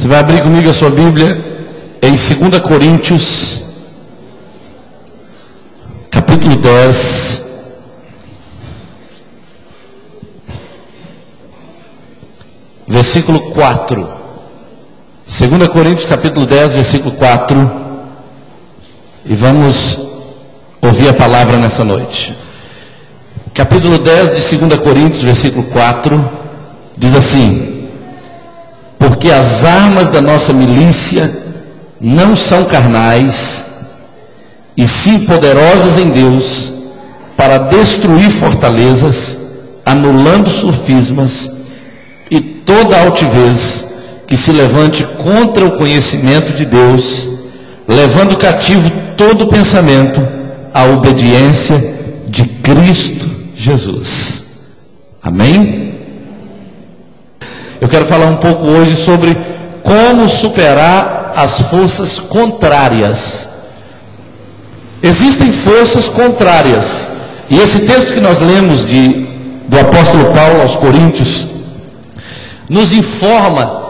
Você vai abrir comigo a sua Bíblia em 2 Coríntios, capítulo 10, versículo 4. 2 Coríntios, capítulo 10, versículo 4. E vamos ouvir a palavra nessa noite. Capítulo 10 de 2 Coríntios, versículo 4, diz assim: porque as armas da nossa milícia não são carnais, e sim poderosas em Deus, para destruir fortalezas, anulando sofismas e toda altivez que se levante contra o conhecimento de Deus, levando cativo todo pensamento à obediência de Cristo Jesus. Amém? Eu quero falar um pouco hoje sobre como superar as forças contrárias. Existem forças contrárias, e esse texto que nós lemos do apóstolo Paulo aos Coríntios nos informa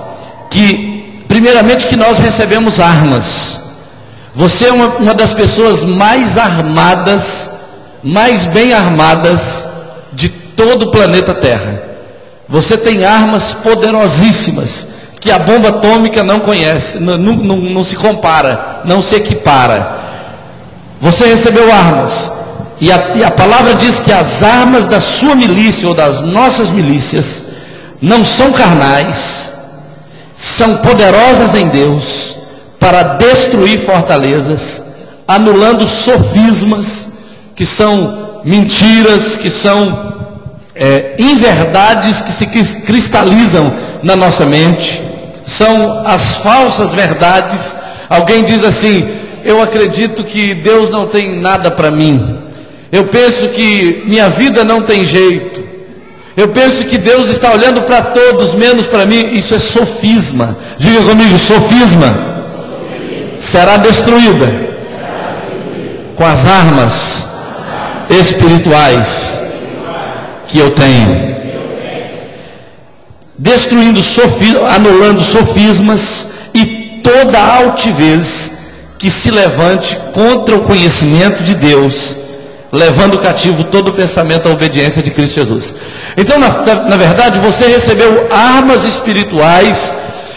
que, primeiramente, que nós recebemos armas. Você é uma das pessoas mais armadas, mais bem armadas de todo o planeta Terra. Você tem armas poderosíssimas que a bomba atômica não conhece, não se compara, não se equipara. Você recebeu armas, e a palavra diz que as armas da sua milícia ou das nossas milícias não são carnais, são poderosas em Deus para destruir fortalezas, anulando sofismas, que são mentiras, que são inverdades que se cristalizam na nossa mente, são as falsas verdades. Alguém diz assim: eu acredito que Deus não tem nada para mim, eu penso que minha vida não tem jeito, eu penso que Deus está olhando para todos menos para mim. Isso é sofisma. Diga comigo: sofisma será destruída com as armas espirituais que eu tenho, destruindo anulando sofismas e toda altivez que se levante contra o conhecimento de Deus, levando cativo todo o pensamento à obediência de Cristo Jesus. Então, na verdade, você recebeu armas espirituais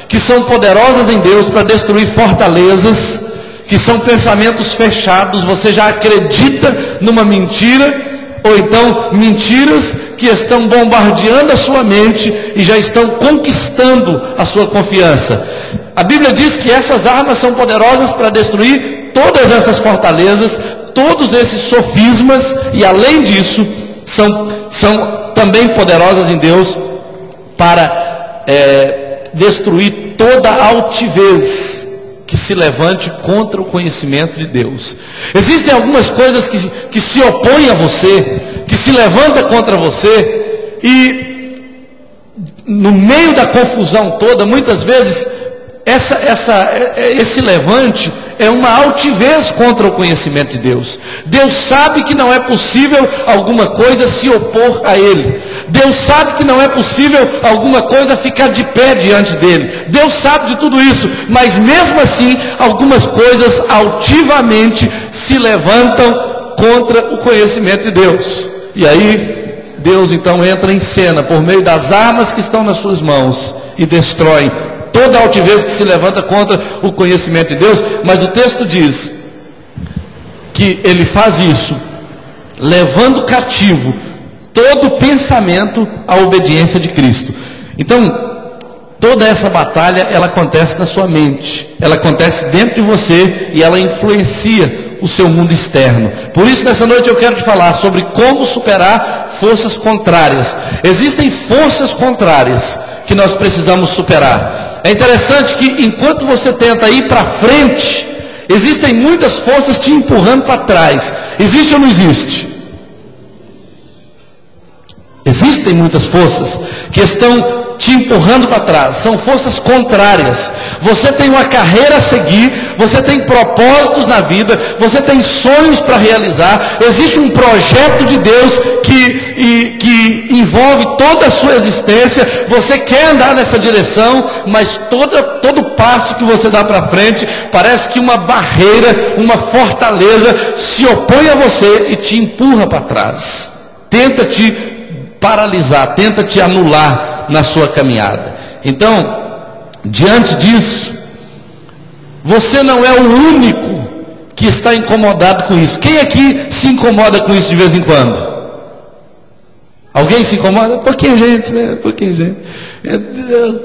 que são poderosas em Deus para destruir fortalezas, que são pensamentos fechados. Você já acredita numa mentira, ou então mentiras que estão bombardeando a sua mente e já estão conquistando a sua confiança. A Bíblia diz que essas armas são poderosas para destruir todas essas fortalezas, todos esses sofismas, e além disso, são também poderosas em Deus para destruir toda altivez que se levante contra o conhecimento de Deus. Existem algumas coisas que se opõem a você, que se levanta contra você, e no meio da confusão toda, muitas vezes esse levante é uma altivez contra o conhecimento de Deus. Deus sabe que não é possível alguma coisa se opor a Ele. Deus sabe que não é possível alguma coisa ficar de pé diante dEle. Deus sabe de tudo isso, mas mesmo assim, algumas coisas altivamente se levantam contra o conhecimento de Deus. E aí, Deus então entra em cena por meio das armas que estão nas suas mãos e destrói toda altivez que se levanta contra o conhecimento de Deus. Mas o texto diz que Ele faz isso levando cativo todo pensamento à obediência de Cristo. Então, toda essa batalha, ela acontece na sua mente, ela acontece dentro de você e ela influencia o seu mundo externo. Por isso, nessa noite eu quero te falar sobre como superar forças contrárias. Existem forças contrárias que nós precisamos superar. É interessante que enquanto você tenta ir para frente, existem muitas forças te empurrando para trás. Existe ou não existe? Existem muitas forças que estão te empurrando para trás, são forças contrárias. Você tem uma carreira a seguir, você tem propósitos na vida, você tem sonhos para realizar, existe um projeto de Deus que envolve toda a sua existência, você quer andar nessa direção, mas todo passo que você dá para frente, parece que uma barreira, uma fortaleza se opõe a você e te empurra para trás, tenta te paralisar, tenta te anular na sua caminhada. Então, diante disso, você não é o único que está incomodado com isso. Quem aqui se incomoda com isso de vez em quando? Alguém se incomoda? Pouquinha gente, né? Pouquinha gente.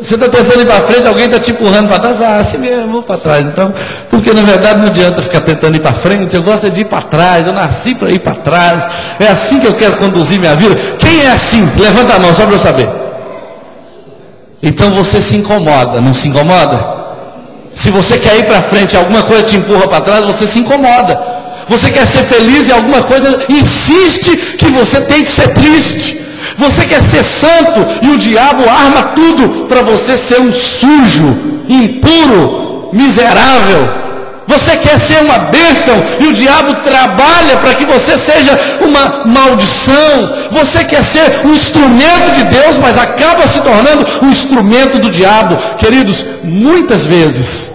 Você está tentando ir para frente, alguém está te empurrando para trás, assim mesmo, vou para trás. Então, porque na verdade não adianta ficar tentando ir para frente, eu gosto de ir para trás, eu nasci para ir para trás, é assim que eu quero conduzir minha vida. Quem é assim? Levanta a mão, só para eu saber. Então você se incomoda, não se incomoda? Se você quer ir para frente, alguma coisa te empurra para trás, você se incomoda. Você quer ser feliz e alguma coisa insiste que você tem que ser triste. Você quer ser santo e o diabo arma tudo para você ser um sujo, impuro, miserável. Você quer ser uma bênção e o diabo trabalha para que você seja uma maldição. Você quer ser um instrumento de Deus, mas acaba se tornando um instrumento do diabo. Queridos, muitas vezes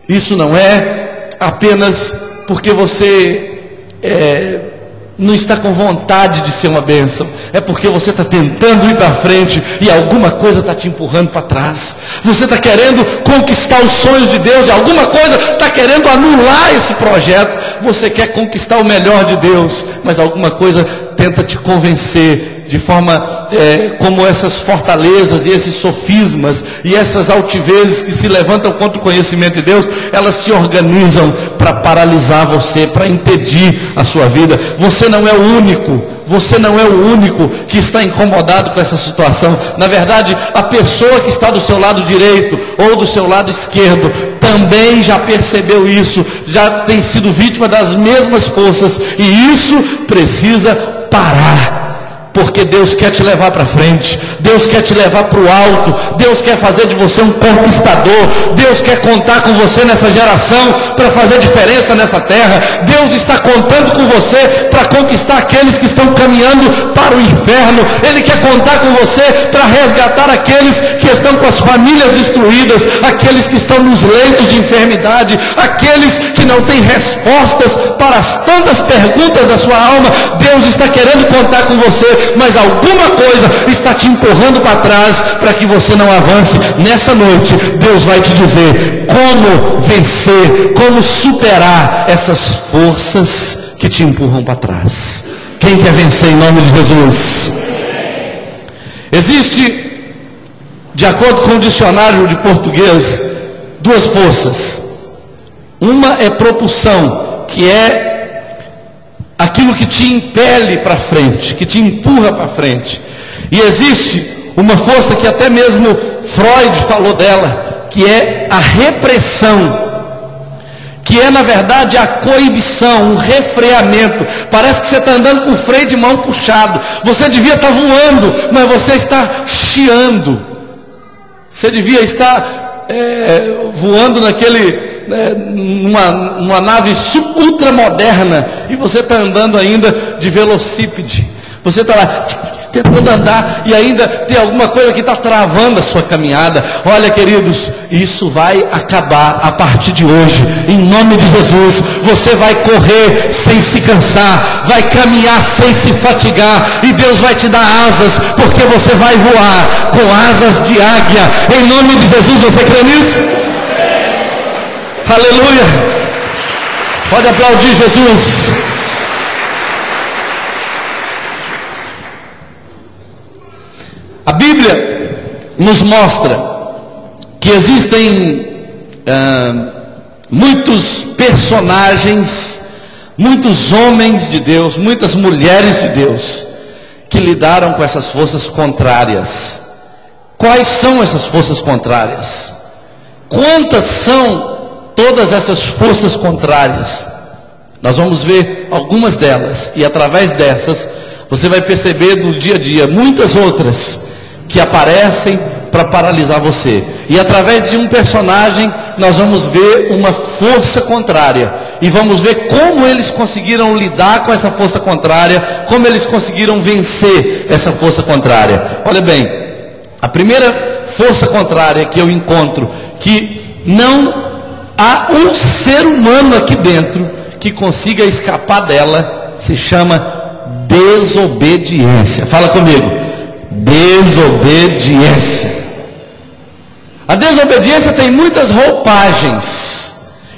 isso não é apenas porque você não está com vontade de ser uma bênção, é porque você está tentando ir para frente e alguma coisa está te empurrando para trás. Você está querendo conquistar os sonhos de Deus e alguma coisa está querendo anular esse projeto. Você quer conquistar o melhor de Deus, mas alguma coisa tenta te convencer, de forma como essas fortalezas e esses sofismas e essas altivezes que se levantam contra o conhecimento de Deus, elas se organizam para paralisar você, para impedir a sua vida. Você não é o único, você não é o único que está incomodado com essa situação. Na verdade, a pessoa que está do seu lado direito ou do seu lado esquerdo também já percebeu isso, já tem sido vítima das mesmas forças, e isso precisa parar. Porque Deus quer te levar para frente, Deus quer te levar para o alto, Deus quer fazer de você um conquistador, Deus quer contar com você nessa geração para fazer diferença nessa terra. Deus está contando com você para conquistar aqueles que estão caminhando para o inferno. Ele quer contar com você para resgatar aqueles que estão com as famílias destruídas, aqueles que estão nos leitos de enfermidade, aqueles que não têm respostas para as tantas perguntas da sua alma. Deus está querendo contar com você, mas alguma coisa está te empurrando para trás para que você não avance. Nessa noite, Deus vai te dizer como vencer, como superar essas forças que te empurram para trás. Quem quer vencer em nome de Jesus? Existe, de acordo com o dicionário de português, duas forças. Uma é propulsão, que é aquilo que te impele para frente, que te empurra para frente. E existe uma força que até mesmo Freud falou dela, que é a repressão, que é na verdade a coibição, um refreamento. Parece que você está andando com o freio de mão puxado, você devia estar voando, mas você está chiando. Você devia estar voando numa nave ultramoderna, e você está andando ainda de velocípede. Você está lá tentando andar e ainda tem alguma coisa que está travando a sua caminhada. Olha, queridos, isso vai acabar a partir de hoje, em nome de Jesus. Você vai correr sem se cansar, vai caminhar sem se fatigar, e Deus vai te dar asas, porque você vai voar com asas de águia, em nome de Jesus. Você crê nisso? Aleluia! Pode aplaudir Jesus. A Bíblia nos mostra que existem muitos personagens, muitos homens de Deus, muitas mulheres de Deus, que lidaram com essas forças contrárias. Quais são essas forças contrárias? Quantas são todas essas forças contrárias? Nós vamos ver algumas delas, e através dessas você vai perceber no dia a dia muitas outras que aparecem para paralisar você. E através de um personagem nós vamos ver uma força contrária. E vamos ver como eles conseguiram lidar com essa força contrária, como eles conseguiram vencer essa força contrária. Olha bem, a primeira força contrária que eu encontro, que não há um ser humano aqui dentro que consiga escapar dela, se chama desobediência. Fala comigo. Desobediência. A desobediência tem muitas roupagens.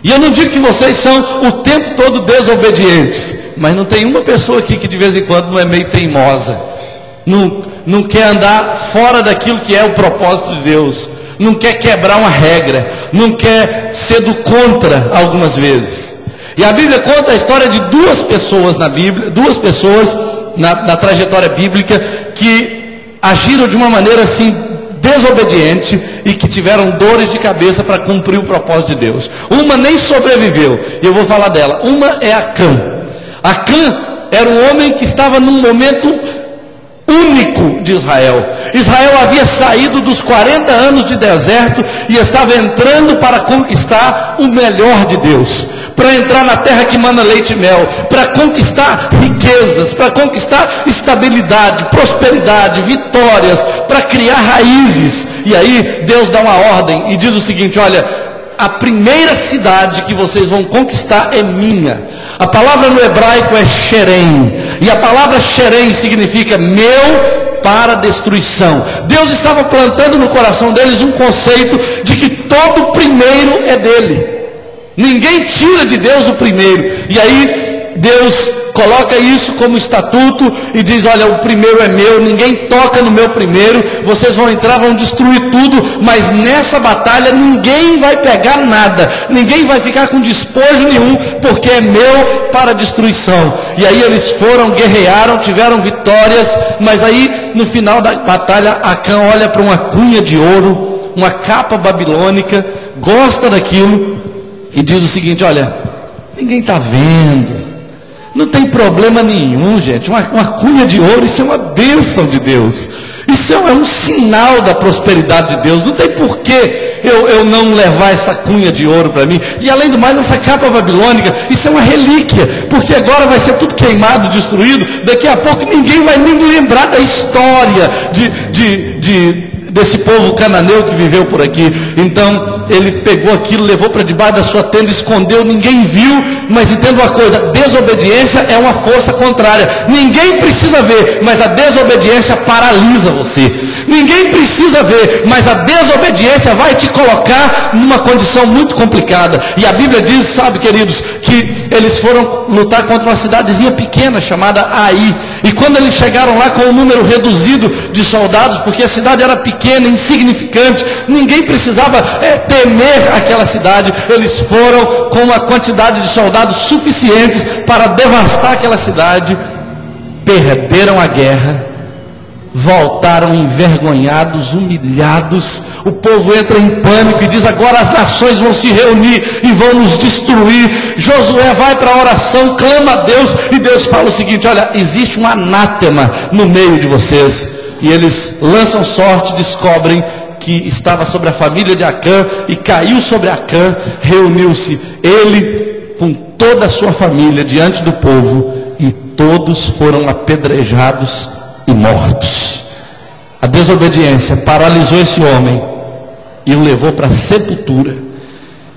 E eu não digo que vocês são o tempo todo desobedientes, mas não tem uma pessoa aqui que de vez em quando não é meio teimosa, não quer andar fora daquilo que é o propósito de Deus, não quer quebrar uma regra, não quer ser do contra algumas vezes. E a Bíblia conta a história de duas pessoas na Bíblia, duas pessoas na trajetória bíblica que agiram de uma maneira assim desobediente e que tiveram dores de cabeça para cumprir o propósito de Deus. Uma nem sobreviveu, e eu vou falar dela. Uma é Acã. Acã era um homem que estava num momento único de Israel. Israel havia saído dos 40 anos de deserto e estava entrando para conquistar o melhor de Deus, para entrar na terra que mana leite e mel, para conquistar riquezas, para conquistar estabilidade, prosperidade, vitórias, para criar raízes. E aí Deus dá uma ordem e diz o seguinte: olha, a primeira cidade que vocês vão conquistar é minha. A palavra no hebraico é Xerém, e a palavra Xerém significa meu para destruição. Deus estava plantando no coração deles um conceito de que todo o primeiro é dele. Ninguém tira de Deus o primeiro. E aí Deus coloca isso como estatuto e diz: olha, o primeiro é meu, ninguém toca no meu primeiro. Vocês vão entrar, vão destruir tudo, mas nessa batalha ninguém vai pegar nada, ninguém vai ficar com despojo nenhum, porque é meu para destruição. E aí eles foram, guerrearam, tiveram vitórias. Mas aí no final da batalha, Acã olha para uma cunha de ouro, uma capa babilônica, gosta daquilo e diz o seguinte: olha, ninguém está vendo, não tem problema nenhum, gente. Uma cunha de ouro, isso é uma bênção de Deus, isso é um sinal da prosperidade de Deus. Não tem porquê eu não levar essa cunha de ouro para mim. E além do mais, essa capa babilônica, isso é uma relíquia, porque agora vai ser tudo queimado, destruído. Daqui a pouco ninguém vai nem lembrar da história desse povo cananeu que viveu por aqui. Então ele pegou aquilo, levou para debaixo da sua tenda, escondeu, ninguém viu. Mas entenda uma coisa: desobediência é uma força contrária. Ninguém precisa ver, mas a desobediência paralisa você. Ninguém precisa ver, mas a desobediência vai te colocar numa condição muito complicada. E a Bíblia diz, sabe, queridos, que eles foram lutar contra uma cidadezinha pequena chamada Ai. E quando eles chegaram lá com um número reduzido de soldados, porque a cidade era pequena, insignificante, ninguém precisava temer aquela cidade, eles foram com uma quantidade de soldados suficientes para devastar aquela cidade. Perderam a guerra, voltaram envergonhados, humilhados. O povo entra em pânico e diz: agora as nações vão se reunir e vão nos destruir. Josué vai para a oração, clama a Deus, e Deus fala o seguinte: olha, existe um anátema no meio de vocês. E eles lançam sorte, descobrem que estava sobre a família de Acã, e caiu sobre Acã. Reuniu-se ele com toda a sua família diante do povo, e todos foram apedrejados e mortos. A desobediência paralisou esse homem e o levou para a sepultura.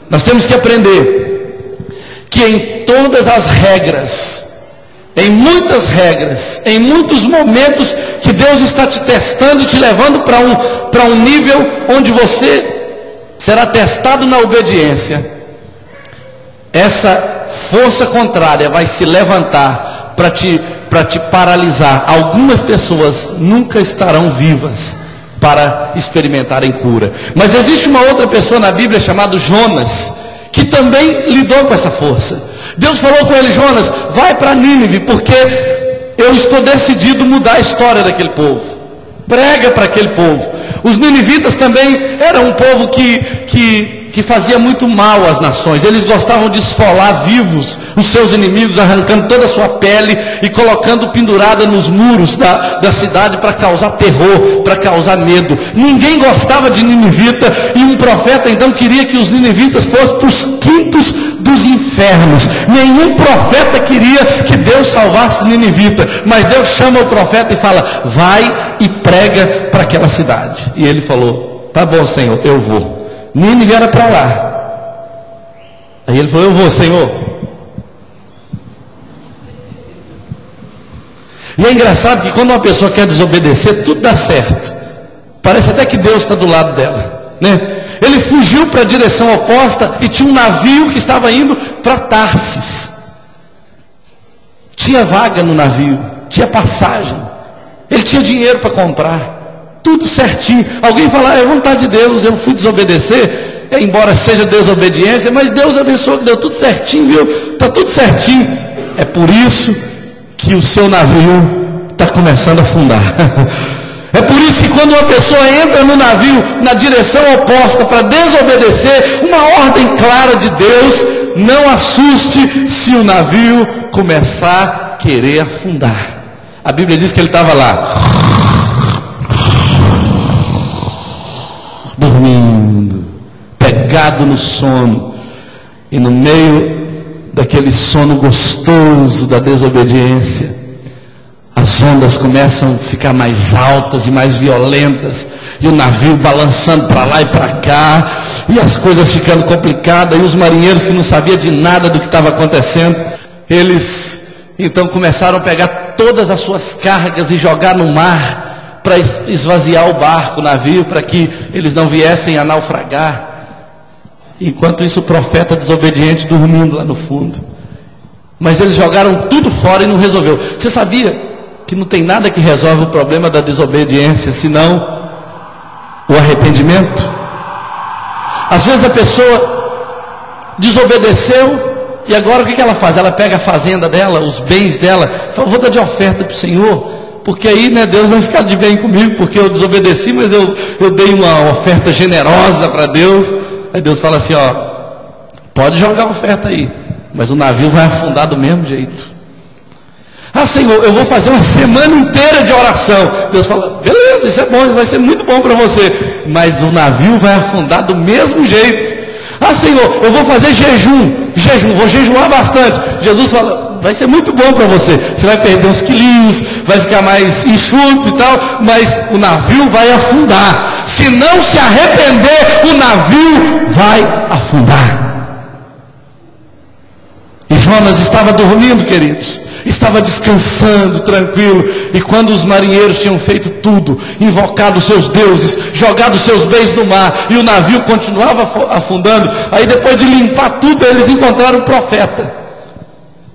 Nós temos que aprender que em todas as regras, em muitas regras, em muitos momentos que Deus está te testando e te levando para um nível onde você será testado na obediência, essa força contrária vai se levantar para te paralisar. Algumas pessoas nunca estarão vivas para experimentarem cura. Mas existe uma outra pessoa na Bíblia chamada Jonas, que também lidou com essa força. Deus falou com ele: Jonas, vai para Nínive, porque eu estou decidido a mudar a história daquele povo. Prega para aquele povo. Os ninivitas também eram um povo que que fazia muito mal às nações. Eles gostavam de esfolar vivos os seus inimigos, arrancando toda a sua pele e colocando pendurada nos muros da cidade para causar terror, para causar medo. Ninguém gostava de ninivita, e um profeta então queria que os ninivitas fossem para os quintos dos infernos. Nenhum profeta queria que Deus salvasse ninivita, mas Deus chama o profeta e fala: vai e prega para aquela cidade. E ele falou: tá bom, Senhor, eu vou. Nínive era para lá. Aí ele falou: eu vou, Senhor. E é engraçado que quando uma pessoa quer desobedecer, tudo dá certo. Parece até que Deus está do lado dela, né? Ele fugiu para a direção oposta e tinha um navio que estava indo para Tarsis. Tinha vaga no navio, tinha passagem, ele tinha dinheiro para comprar, tudo certinho. Alguém fala: é vontade de Deus, eu fui desobedecer, embora seja desobediência, mas Deus abençoou que deu tudo certinho, viu? Está tudo certinho. É por isso que o seu navio está começando a afundar. É por isso que quando uma pessoa entra no navio na direção oposta para desobedecer uma ordem clara de Deus, não assuste se o navio começar a querer afundar. A Bíblia diz que ele estava lá, dormindo, pegado no sono, e no meio daquele sono gostoso da desobediência, as ondas começam a ficar mais altas e mais violentas, e o navio balançando para lá e para cá, e as coisas ficando complicadas, e os marinheiros que não sabiam de nada do que estava acontecendo, eles então começaram a pegar todas as suas cargas e jogar no mar, para esvaziar o barco, o navio, para que eles não viessem a naufragar. Enquanto isso, o profeta desobediente dormindo lá no fundo. Mas eles jogaram tudo fora e não resolveu. Você sabia que não tem nada que resolve o problema da desobediência, senão o arrependimento? Às vezes a pessoa desobedeceu, e agora o que ela faz? Ela pega a fazenda dela, os bens dela, fala: vou dar de oferta para o Senhor, porque aí, né, Deus vai ficar de bem comigo, porque eu desobedeci, mas eu dei uma oferta generosa para Deus. Aí Deus fala assim: ó, pode jogar a oferta aí, mas o navio vai afundar do mesmo jeito. Ah, Senhor, eu vou fazer uma semana inteira de oração. Deus fala: beleza, isso é bom, isso vai ser muito bom para você, mas o navio vai afundar do mesmo jeito. Ah, Senhor, eu vou fazer jejum, vou jejuar bastante. Jesus fala: vai ser muito bom para você, você vai perder uns quilinhos, vai ficar mais enxuto e tal, mas o navio vai afundar. Se não se arrepender, o navio vai afundar. E Jonas estava dormindo, queridos, estava descansando, tranquilo, e quando os marinheiros tinham feito tudo, invocado seus deuses, jogado seus bens no mar, e o navio continuava afundando, aí depois de limpar tudo, eles encontraram o profeta,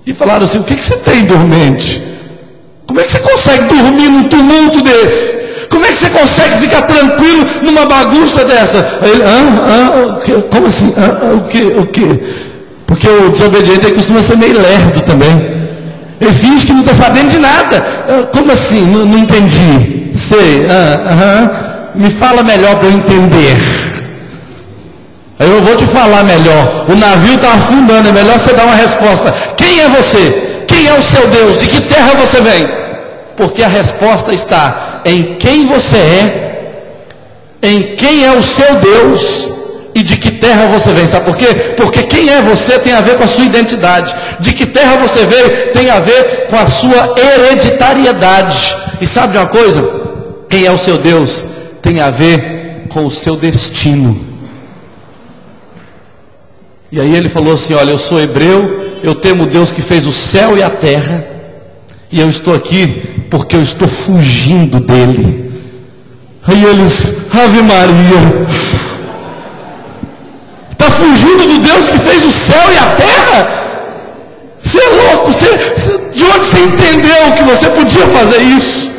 e falaram assim: o que você tem, dormente? Como é que você consegue dormir num tumulto desse? Como é que você consegue ficar tranquilo numa bagunça dessa? Aí ele: como assim? O quê? Porque o desobediente costuma ser meio lerdo também. Ele finge que não está sabendo de nada. Como assim? Não entendi. Sei. Me fala melhor para eu entender. Aí eu vou te falar melhor. O navio está afundando, é melhor você dar uma resposta. Quem é você? Quem é o seu Deus? De que terra você vem? Porque a resposta está em quem você é, em quem é o seu Deus e de que terra você vem. Sabe por quê? Porque quem é você tem a ver com a sua identidade. De que terra você veio tem a ver com a sua hereditariedade. E sabe de uma coisa? Quem é o seu Deus tem a ver com o seu destino. E aí ele falou assim: olha, eu sou hebreu, eu temo o Deus que fez o céu e a terra, e eu estou aqui porque eu estou fugindo dele. Aí eles: Ave Maria, está fugindo do Deus que fez o céu e a terra? Você é louco? De onde você entendeu que você podia fazer isso?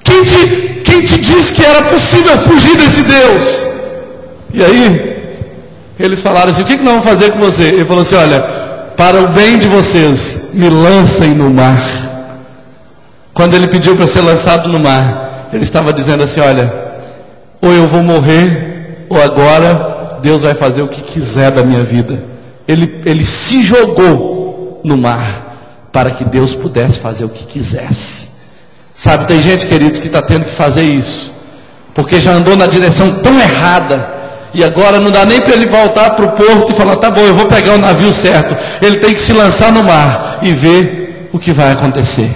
Quem te disse que era possível fugir desse Deus? E aí eles falaram assim: o que nós vamos fazer com você? Ele falou assim: olha, para o bem de vocês, me lancem no mar. Quando ele pediu para ser lançado no mar, ele estava dizendo assim: olha, ou eu vou morrer, ou agora Deus vai fazer o que quiser da minha vida. Ele se jogou no mar para que Deus pudesse fazer o que quisesse. Sabe, tem gente, queridos, que está tendo que fazer isso, porque já andou na direção tão errada, e agora não dá nem para ele voltar para o porto e falar, tá bom, eu vou pegar o navio certo. Ele tem que se lançar no mar e ver o que vai acontecer.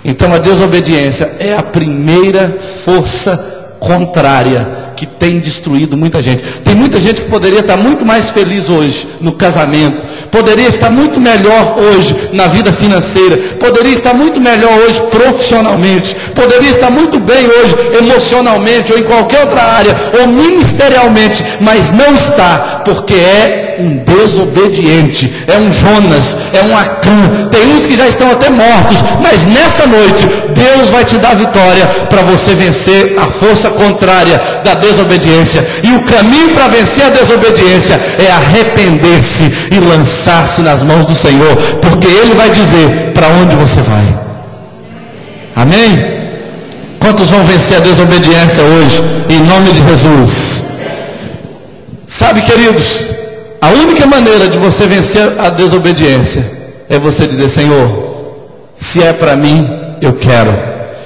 Então a desobediência é a primeira força contrária que tem destruído muita gente. Tem muita gente que poderia estar muito mais feliz hoje no casamento, poderia estar muito melhor hoje na vida financeira, poderia estar muito melhor hoje profissionalmente, poderia estar muito bem hoje emocionalmente ou em qualquer outra área, ou ministerialmente, mas não está, porque é um desobediente, é um Jonas, é um Acã. Tem uns que já estão até mortos, mas nessa noite Deus vai te dar vitória para você vencer a força contrária da desobediência. E o caminho para vencer a desobediência é arrepender-se e lançar-se nas mãos do Senhor, porque Ele vai dizer para onde você vai. Amém? Quantos vão vencer a desobediência hoje, em nome de Jesus? Sabe, queridos, a única maneira de você vencer a desobediência é você dizer, Senhor, se é para mim, eu quero.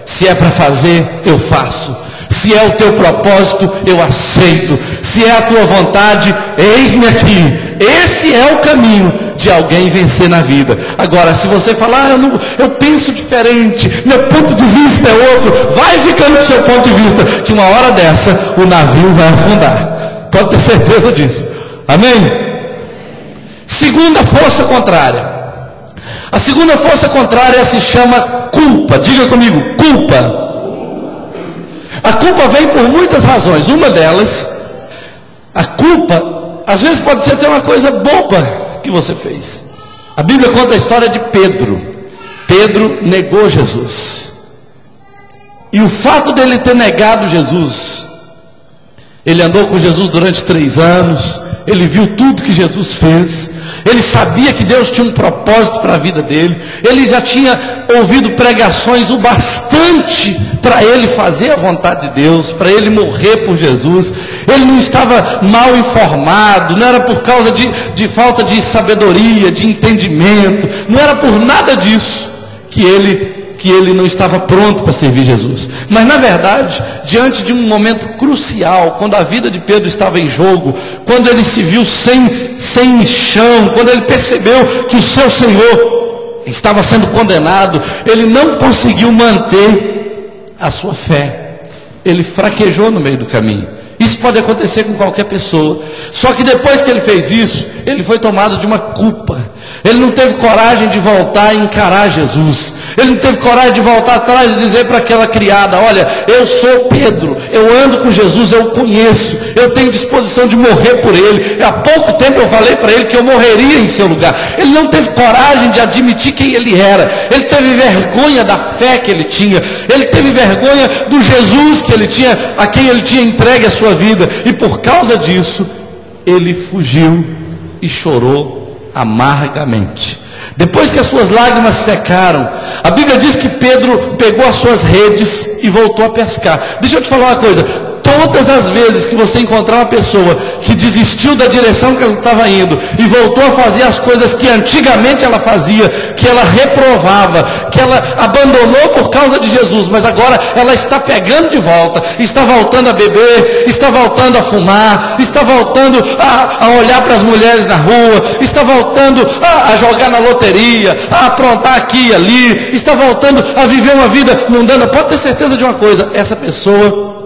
Se é para fazer, eu faço. Se é o teu propósito, eu aceito. Se é a tua vontade, eis-me aqui. Esse é o caminho de alguém vencer na vida. Agora, se você falar, eu penso diferente, meu ponto de vista é outro, vai ficando com o seu ponto de vista, que uma hora dessa, o navio vai afundar. Pode ter certeza disso. Amém? Segunda força contrária. A segunda força contrária se chama culpa. Diga comigo, culpa. A culpa vem por muitas razões. Uma delas, a culpa, às vezes pode ser até uma coisa boba que você fez. A Bíblia conta a história de Pedro. Pedro negou Jesus. E o fato dele ter negado Jesus, ele andou com Jesus durante 3 anos, ele viu tudo que Jesus fez, ele sabia que Deus tinha um propósito para a vida dele, ele já tinha ouvido pregações o bastante para ele fazer a vontade de Deus, para ele morrer por Jesus. Ele não estava mal informado, não era por causa de falta de sabedoria, de entendimento, não era por nada disso que ele não estava pronto para servir Jesus. Mas na verdade, diante de um momento crucial, quando a vida de Pedro estava em jogo, quando ele se viu sem chão, quando ele percebeu que o seu Senhor estava sendo condenado, ele não conseguiu manter a sua fé. Ele fraquejou no meio do caminho. Isso pode acontecer com qualquer pessoa. Só que depois que ele fez isso, ele foi tomado de uma culpa. Ele não teve coragem de voltar e encarar Jesus. Ele não teve coragem de voltar atrás e dizer para aquela criada, olha, eu sou Pedro, eu ando com Jesus, eu o conheço, eu tenho disposição de morrer por ele. Há pouco tempo eu falei para ele que eu morreria em seu lugar. Ele não teve coragem de admitir quem ele era. Ele teve vergonha da fé que ele tinha. Ele teve vergonha do Jesus que ele tinha, a quem ele tinha entregue a sua vida. E por causa disso, ele fugiu e chorou amargamente. Depois que as suas lágrimas secaram, a Bíblia diz que Pedro pegou as suas redes e voltou a pescar. Deixa eu te falar uma coisa, todas as vezes que você encontrar uma pessoa que desistiu da direção que ela estava indo e voltou a fazer as coisas que antigamente ela fazia, que ela reprovava, que ela abandonou por causa de Jesus, mas agora ela está pegando de volta, está voltando a beber, está voltando a fumar, está voltando a olhar para as mulheres na rua, está voltando a jogar na loteria, a aprontar aqui e ali, está voltando a viver uma vida mundana. Pode ter certeza de uma coisa, essa pessoa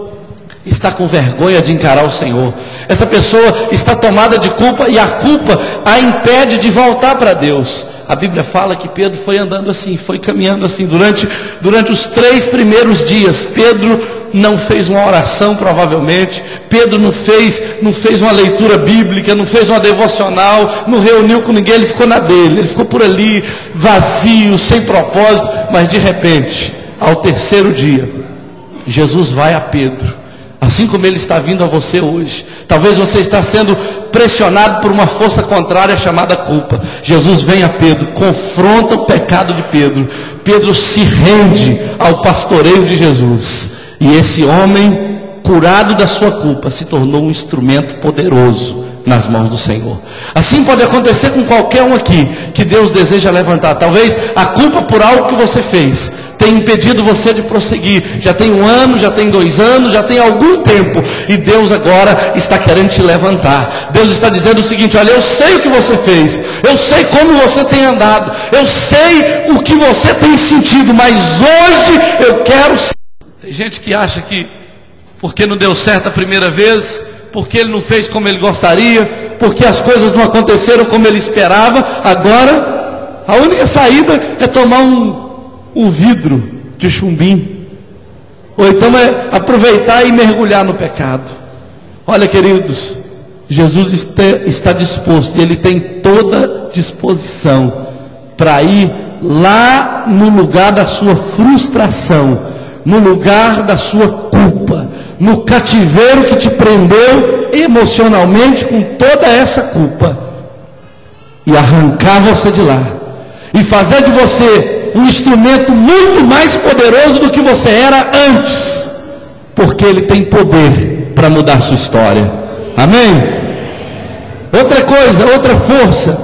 está com vergonha de encarar o Senhor. Essa pessoa está tomada de culpa e a culpa a impede de voltar para Deus. A Bíblia fala que Pedro foi andando assim, foi caminhando assim durante os 3 primeiros dias. Pedro não fez uma oração, provavelmente. Pedro não fez uma leitura bíblica, não fez uma devocional, não reuniu com ninguém, ele ficou na dele, ele ficou por ali, vazio, sem propósito. Mas de repente, ao 3º dia, Jesus vai a Pedro, assim como ele está vindo a você hoje. Talvez você está sendo pressionado por uma força contrária chamada culpa. Jesus vem a Pedro, confronta o pecado de Pedro. Pedro se rende ao pastoreio de Jesus. E esse homem curado da sua culpa, se tornou um instrumento poderoso nas mãos do Senhor. Assim pode acontecer com qualquer um aqui, que Deus deseja levantar. Talvez a culpa por algo que você fez tenha impedido você de prosseguir. Já tem 1 ano, já tem 2 anos, já tem algum tempo, e Deus agora está querendo te levantar. Deus está dizendo o seguinte: olha, eu sei o que você fez, eu sei como você tem andado, eu sei o que você tem sentido, mas hoje eu quero. Tem gente que acha que porque não deu certo a primeira vez, porque ele não fez como ele gostaria, porque as coisas não aconteceram como ele esperava, agora a única saída é tomar um vidro de chumbim, ou então é aproveitar e mergulhar no pecado. Olha, queridos, Jesus está disposto, e Ele tem toda disposição para ir lá no lugar da sua frustração, no lugar da sua culpa, no cativeiro que te prendeu emocionalmente com toda essa culpa, e arrancar você de lá, e fazer de você um instrumento muito mais poderoso do que você era antes, porque Ele tem poder para mudar a sua história. Amém? Outra coisa, outra força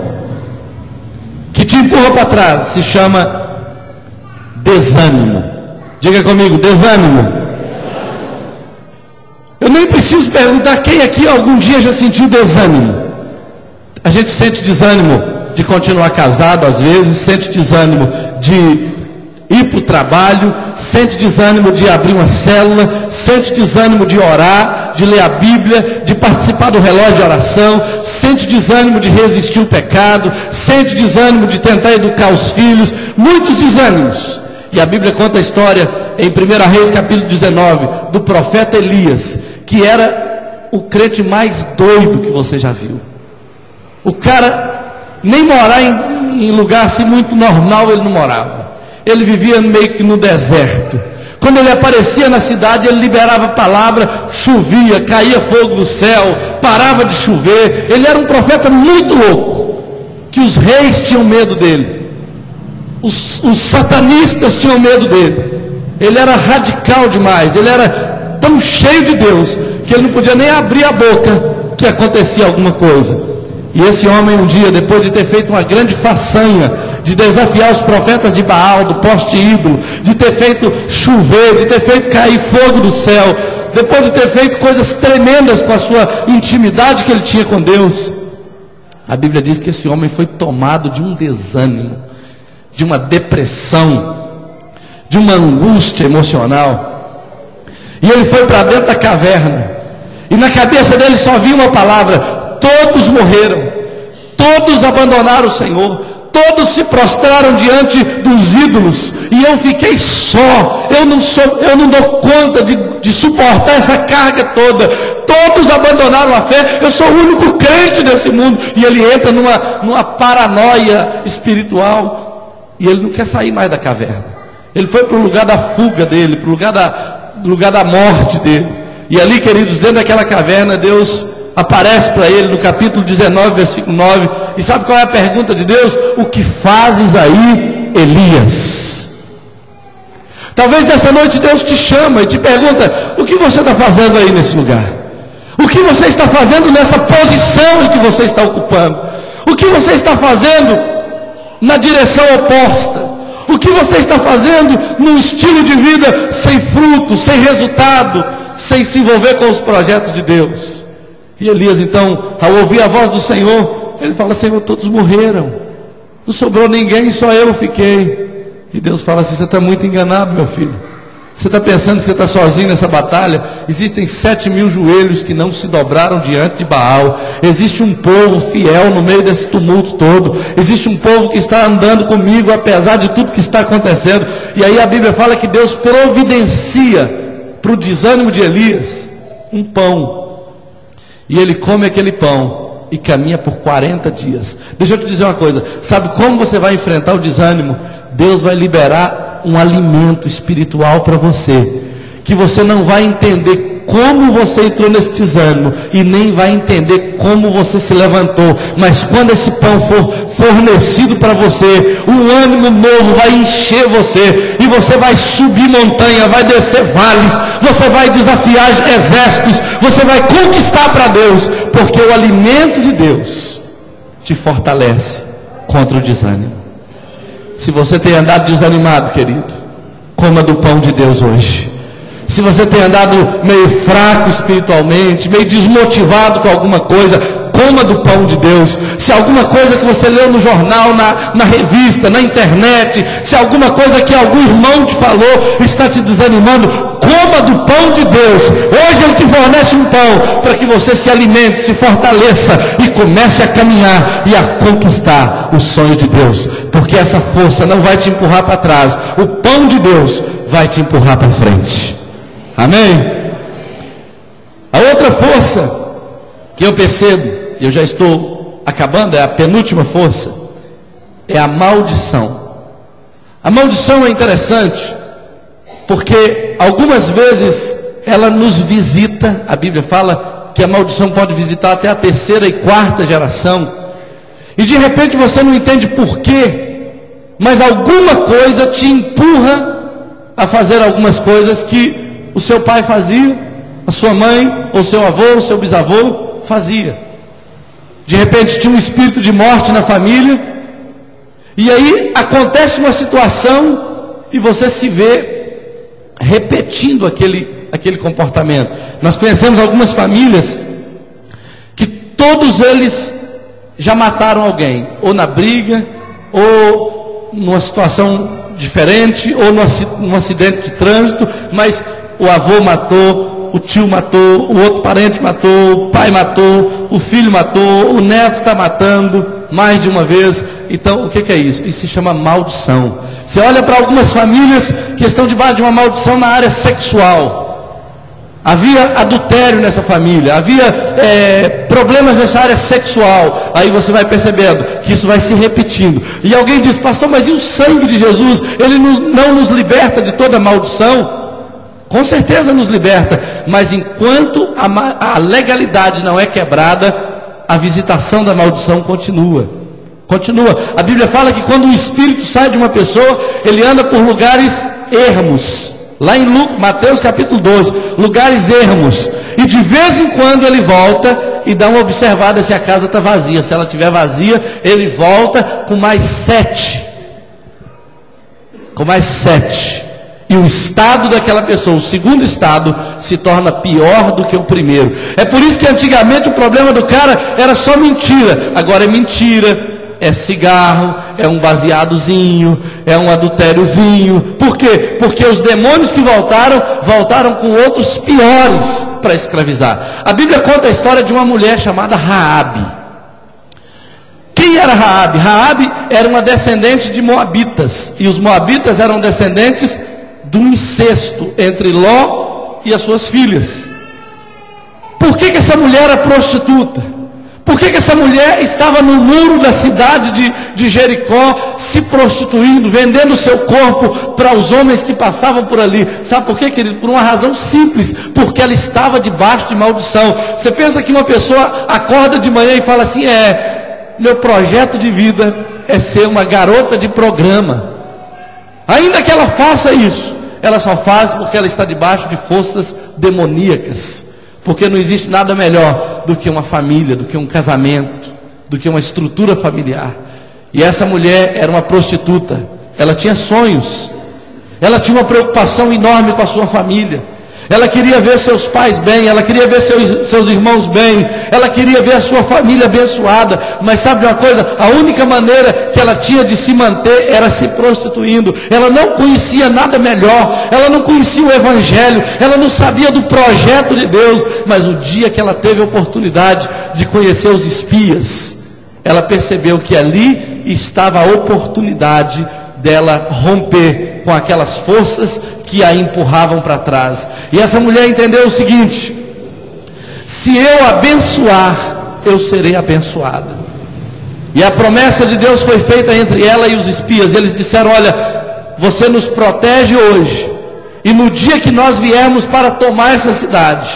que te empurra para trás se chama desânimo. Diga comigo, desânimo. Eu nem preciso perguntar quem aqui algum dia já sentiu desânimo. A gente sente desânimo de continuar casado às vezes, sente desânimo de ir para o trabalho, sente desânimo de abrir uma célula, sente desânimo de orar, de ler a Bíblia, de participar do relógio de oração, sente desânimo de resistir ao pecado, sente desânimo de tentar educar os filhos, muitos desânimos. E a Bíblia conta a história em 1 Reis capítulo 19, do profeta Elias, que era o crente mais doido que você já viu. O cara nem morar em lugar assim muito normal ele não morava. Ele vivia meio que no deserto. Quando ele aparecia na cidade, ele liberava a palavra, chovia, caía fogo do céu, parava de chover. Ele era um profeta muito louco, que os reis tinham medo dele. Os satanistas tinham medo dele. Ele era radical demais. Ele era tão cheio de Deus que ele não podia nem abrir a boca que acontecia alguma coisa. E esse homem um dia, depois de ter feito uma grande façanha, de desafiar os profetas de Baal, do poste ídolo, de ter feito chover, de ter feito cair fogo do céu, depois de ter feito coisas tremendas com a sua intimidade que ele tinha com Deus, a Bíblia diz que esse homem foi tomado de um desânimo, de uma depressão, de uma angústia emocional, e ele foi para dentro da caverna, e na cabeça dele só vinha uma palavra: todos morreram, todos abandonaram o Senhor, todos se prostraram diante dos ídolos, e eu fiquei só. Eu não dou conta de suportar essa carga toda. Todos abandonaram a fé, eu sou o único crente desse mundo. E ele entra numa paranoia espiritual, e ele não quer sair mais da caverna. Ele foi para o lugar da fuga dele, para o lugar da morte dele. E ali, queridos, dentro daquela caverna, Deus aparece para ele no capítulo 19, versículo 9. E sabe qual é a pergunta de Deus? O que fazes aí, Elias? Talvez nessa noite Deus te chama e te pergunta: o que você está fazendo aí nesse lugar? O que você está fazendo nessa posição em que você está ocupando? O que você está fazendo na direção oposta? O que você está fazendo num estilo de vida sem fruto, sem resultado, sem se envolver com os projetos de Deus? E Elias então, ao ouvir a voz do Senhor, ele fala: Senhor, todos morreram, não sobrou ninguém, só eu fiquei. E Deus fala assim: você está muito enganado, meu filho. Você está pensando que você está sozinho nessa batalha? Existem 7.000 joelhos que não se dobraram diante de Baal. Existe um povo fiel no meio desse tumulto todo. Existe um povo que está andando comigo apesar de tudo que está acontecendo. E aí a Bíblia fala que Deus providencia para o desânimo de Elias um pão. E ele come aquele pão e caminha por 40 dias. Deixa eu te dizer uma coisa: sabe como você vai enfrentar o desânimo? Deus vai liberar um alimento espiritual para você, que você não vai entender como você entrou nesse desânimo, e nem vai entender como você se levantou, mas quando esse pão for fornecido para você, um ânimo novo vai encher você, e você vai subir montanha, vai descer vales, você vai desafiar exércitos, você vai conquistar para Deus, porque o alimento de Deus te fortalece contra o desânimo. Se você tem andado desanimado, querido, coma do pão de Deus hoje. Se você tem andado meio fraco espiritualmente, meio desmotivado com alguma coisa, coma do pão de Deus. Se alguma coisa que você leu no jornal, na revista, na internet, se alguma coisa que algum irmão te falou está te desanimando, coma do pão de Deus. Hoje Ele te fornece um pão para que você se alimente, se fortaleça e comece a caminhar e a conquistar os sonhos de Deus, porque essa força não vai te empurrar para trás, o pão de Deus vai te empurrar para frente. Amém? A outra força que eu percebo, e eu já estou acabando, é a penúltima força, é a maldição. A maldição é interessante, porque algumas vezes ela nos visita. A Bíblia fala que a maldição pode visitar até a 3ª e 4ª geração, e de repente você não entende por quê, mas alguma coisa te empurra a fazer algumas coisas que o seu pai fazia, a sua mãe, ou seu avô, ou seu bisavô fazia. De repente tinha um espírito de morte na família, e aí acontece uma situação e você se vê repetindo aquele comportamento. Nós conhecemos algumas famílias que todos eles já mataram alguém, ou na briga, ou numa situação diferente, ou num acidente de trânsito, mas o avô matou, o tio matou, o outro parente matou, o pai matou, o filho matou, o neto está matando mais de uma vez. Então, o que é isso? Isso se chama maldição. Você olha para algumas famílias que estão debaixo de uma maldição na área sexual. Havia adultério nessa família, havia problemas nessa área sexual. Aí você vai percebendo que isso vai se repetindo. E alguém diz: pastor, mas e o sangue de Jesus? Ele não nos liberta de toda maldição? Com certeza nos liberta, mas enquanto a legalidade não é quebrada, a visitação da maldição continua. A Bíblia fala que quando o espírito sai de uma pessoa, ele anda por lugares ermos. Lá em Mateus capítulo 12, lugares ermos. E de vez em quando ele volta e dá uma observada se a casa está vazia. Se ela estiver vazia, ele volta com mais 7. E o estado daquela pessoa, o segundo estado, se torna pior do que o primeiro. É por isso que antigamente o problema do cara era só mentira. Agora é mentira, é cigarro, é um baseadozinho, é um adultériozinho. Por quê? Porque os demônios que voltaram com outros piores para escravizar. A Bíblia conta a história de uma mulher chamada Raabe. Quem era Raabe? Raabe era uma descendente de moabitas, e os moabitas eram descendentes do incesto entre Ló e as suas filhas. Por que essa mulher era prostituta? Por que essa mulher estava no muro da cidade de Jericó, se prostituindo, vendendo o seu corpo para os homens que passavam por ali? Sabe por quê, querido? Por uma razão simples: porque ela estava debaixo de maldição. Você pensa que uma pessoa acorda de manhã e fala assim: meu projeto de vida é ser uma garota de programa. Ainda que ela faça isso, ela só faz porque ela está debaixo de forças demoníacas. Porque não existe nada melhor do que uma família, do que um casamento, do que uma estrutura familiar. E essa mulher era uma prostituta. Ela tinha sonhos, ela tinha uma preocupação enorme com a sua família. Ela queria ver seus pais bem, ela queria ver seus irmãos bem, ela queria ver a sua família abençoada. Mas sabe de uma coisa? A única maneira que ela tinha de se manter era se prostituindo. Ela não conhecia nada melhor, ela não conhecia o Evangelho, ela não sabia do projeto de Deus. Mas o dia que ela teve a oportunidade de conhecer os espias, ela percebeu que ali estava a oportunidade dela romper com aquelas forças que a empurravam para trás. E essa mulher entendeu o seguinte: se eu abençoar, eu serei abençoada. E a promessa de Deus foi feita entre ela e os espias. Eles disseram: olha, você nos protege hoje, e no dia que nós viermos para tomar essa cidade,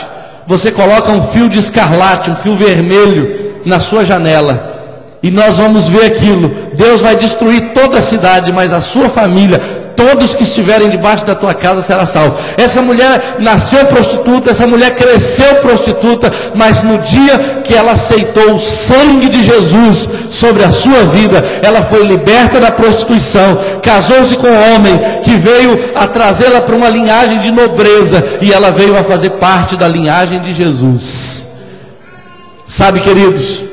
você coloca um fio de escarlate, um fio vermelho na sua janela, e nós vamos ver aquilo. Deus vai destruir toda a cidade, mas a sua família, todos que estiverem debaixo da tua casa será salvo. Essa mulher nasceu prostituta, essa mulher cresceu prostituta, mas no dia que ela aceitou o sangue de Jesus sobre a sua vida, ela foi liberta da prostituição, casou-se com um homem que veio a trazê-la para uma linhagem de nobreza, e ela veio a fazer parte da linhagem de Jesus. Sabe, queridos,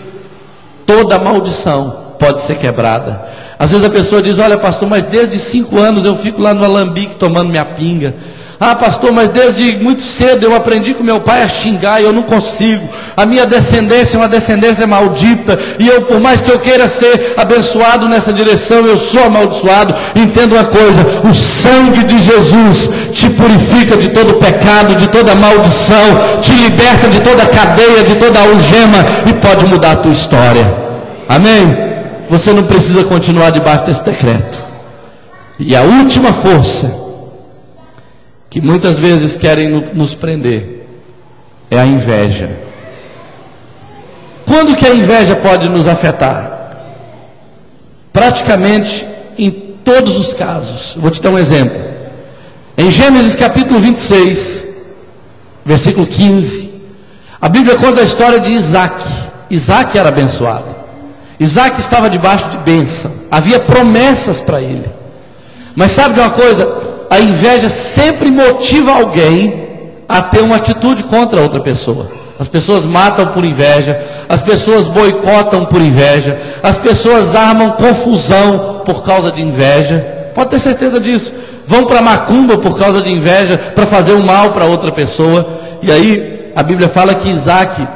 toda maldição pode ser quebrada. Às vezes a pessoa diz: olha, pastor, mas desde 5 anos eu fico lá no alambique tomando minha pinga. Ah, pastor, mas desde muito cedo eu aprendi com meu pai a xingar e eu não consigo. A minha descendência é uma descendência maldita, e eu, por mais que eu queira ser abençoado nessa direção, eu sou amaldiçoado. Entenda uma coisa: o sangue de Jesus te purifica de todo pecado, de toda maldição, te liberta de toda cadeia, de toda algema, e pode mudar a tua história. Amém? Você não precisa continuar debaixo desse decreto. E a última força que muitas vezes querem nos prender é a inveja. Quando que a inveja pode nos afetar? Praticamente em todos os casos. Eu vou te dar um exemplo. Em Gênesis capítulo 26, versículo 15, a Bíblia conta a história de Isaac. Isaac era abençoado. Isaac estava debaixo de bênção. Havia promessas para ele. Mas sabe de uma coisa? A inveja sempre motiva alguém a ter uma atitude contra outra pessoa. As pessoas matam por inveja, as pessoas boicotam por inveja, as pessoas armam confusão por causa de inveja. Pode ter certeza disso. Vão para macumba por causa de inveja, para fazer o mal para outra pessoa. E aí a Bíblia fala que Isaac,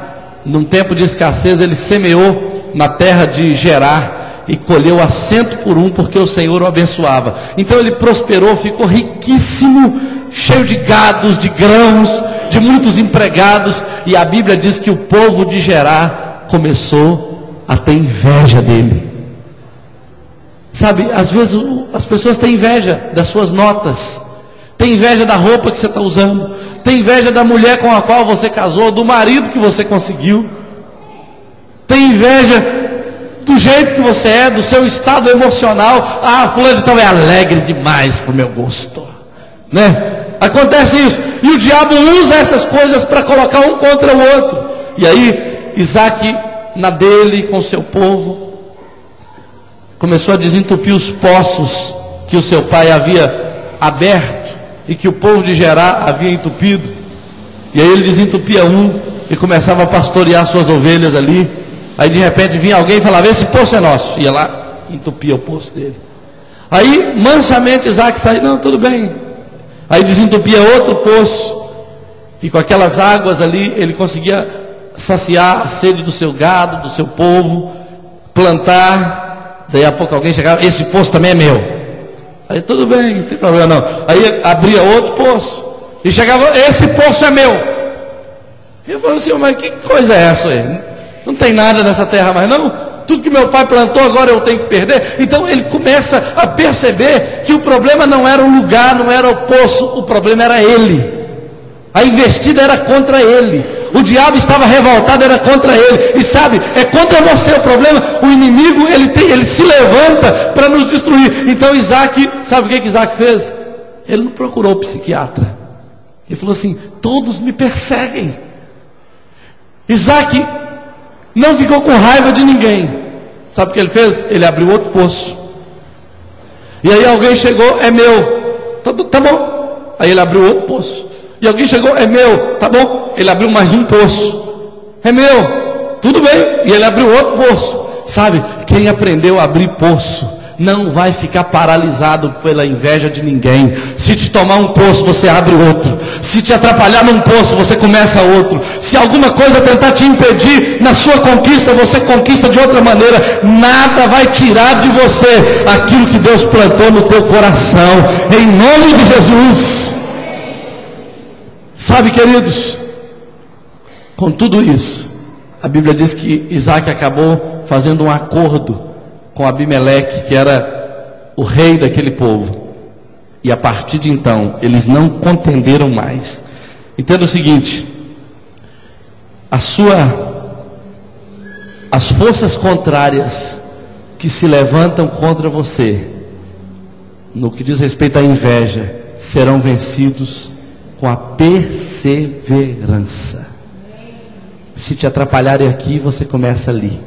num tempo de escassez, ele semeou na terra de Gerar e colheu a 100 por 1, porque o Senhor o abençoava. Então ele prosperou, ficou riquíssimo, cheio de gados, de grãos, de muitos empregados. E a Bíblia diz que o povo de Gerar começou a ter inveja dele. Sabe, às vezes as pessoas têm inveja das suas notas, tem inveja da roupa que você está usando, tem inveja da mulher com a qual você casou, do marido que você conseguiu, tem inveja do jeito que você é, do seu estado emocional. Ah, fulano de tal é alegre demais para o meu gosto, né? Acontece isso, e o diabo usa essas coisas para colocar um contra o outro. E aí Isaac, na dele, com o seu povo, começou a desentupir os poços que o seu pai havia aberto e que o povo de Gerar havia entupido. E aí ele desentupia um e começava a pastorear suas ovelhas ali. Aí de repente vinha alguém e falava: esse poço é nosso. Ia lá, entupia o poço dele. Aí mansamente Isaac saía: não, tudo bem. Aí desentupia outro poço, e com aquelas águas ali ele conseguia saciar a sede do seu gado, do seu povo, plantar. Daí a pouco alguém chegava: esse poço também é meu. Aí tudo bem, não tem problema não. Aí abria outro poço e chegava: esse poço é meu. E eu falava assim: mas que coisa é essa aí? Não tem nada nessa terra mais não? Tudo que meu pai plantou agora eu tenho que perder? Então ele começa a perceber que o problema não era o lugar, não era o poço, o problema era ele. A investida era contra ele. O diabo estava revoltado, era contra ele. E sabe, é contra você o problema. O inimigo, ele se levanta para nos destruir. Então Isaac, sabe o que Isaac fez? Ele não procurou o psiquiatra. Ele falou assim: todos me perseguem. Isaac não ficou com raiva de ninguém. Sabe o que ele fez? Ele abriu outro poço. E aí alguém chegou: é meu. Tá bom. Aí ele abriu outro poço. E alguém chegou: é meu. Tá bom. Ele abriu mais um poço. É meu. Tudo bem. E ele abriu outro poço. Sabe, quem aprendeu a abrir poço não vai ficar paralisado pela inveja de ninguém. Se te tomar um poço, você abre outro. Se te atrapalhar num poço, você começa outro. Se alguma coisa tentar te impedir na sua conquista, você conquista de outra maneira. Nada vai tirar de você aquilo que Deus plantou no teu coração, em nome de Jesus. Sabe, queridos, com tudo isso, a Bíblia diz que Isaac acabou fazendo um acordo com Abimeleque, que era o rei daquele povo. E a partir de então, eles não contenderam mais. Entenda o seguinte: as forças contrárias que se levantam contra você, no que diz respeito à inveja, serão vencidos com a perseverança. Se te atrapalharem aqui, você começa ali.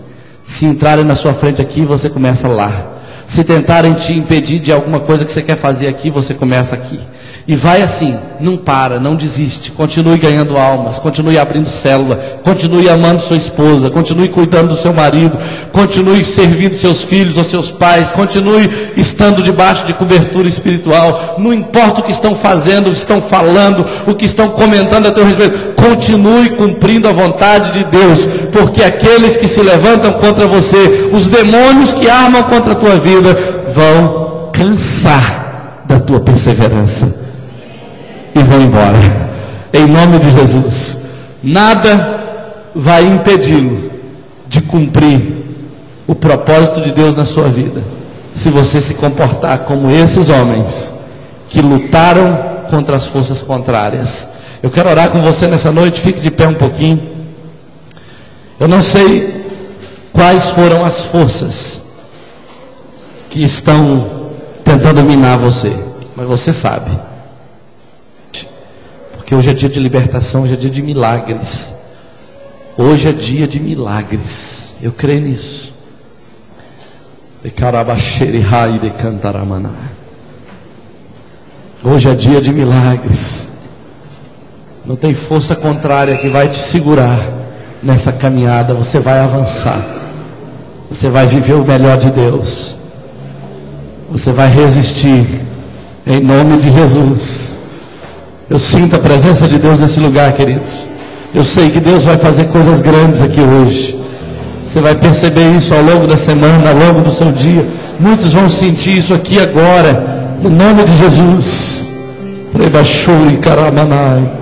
Se entrarem na sua frente aqui, você começa lá. Se tentarem te impedir de alguma coisa que você quer fazer aqui, você começa aqui. E vai assim, não para, não desiste. Continue ganhando almas, continue abrindo célula, continue amando sua esposa, continue cuidando do seu marido, continue servindo seus filhos ou seus pais, continue estando debaixo de cobertura espiritual. Não importa o que estão fazendo, o que estão falando, o que estão comentando a teu respeito, continue cumprindo a vontade de Deus, porque aqueles que se levantam contra você, os demônios que armam contra a tua vida, vão cansar da tua perseverança e vão embora, em nome de Jesus. Nada vai impedi-lo de cumprir o propósito de Deus na sua vida, se você se comportar como esses homens que lutaram contra as forças contrárias. Eu quero orar com você nessa noite. Fique de pé um pouquinho. Eu não sei quais foram as forças que estão tentando minar você, mas você sabe, porque hoje é dia de libertação, hoje é dia de milagres. Hoje é dia de milagres, eu creio nisso. Hoje é dia de milagres. Não tem força contrária que vai te segurar nessa caminhada. Você vai avançar, você vai viver o melhor de Deus, você vai resistir, em nome de Jesus. Eu sinto a presença de Deus nesse lugar, queridos. Eu sei que Deus vai fazer coisas grandes aqui hoje. Você vai perceber isso ao longo da semana, ao longo do seu dia. Muitos vão sentir isso aqui agora, no nome de Jesus. Prebachuri karamanai.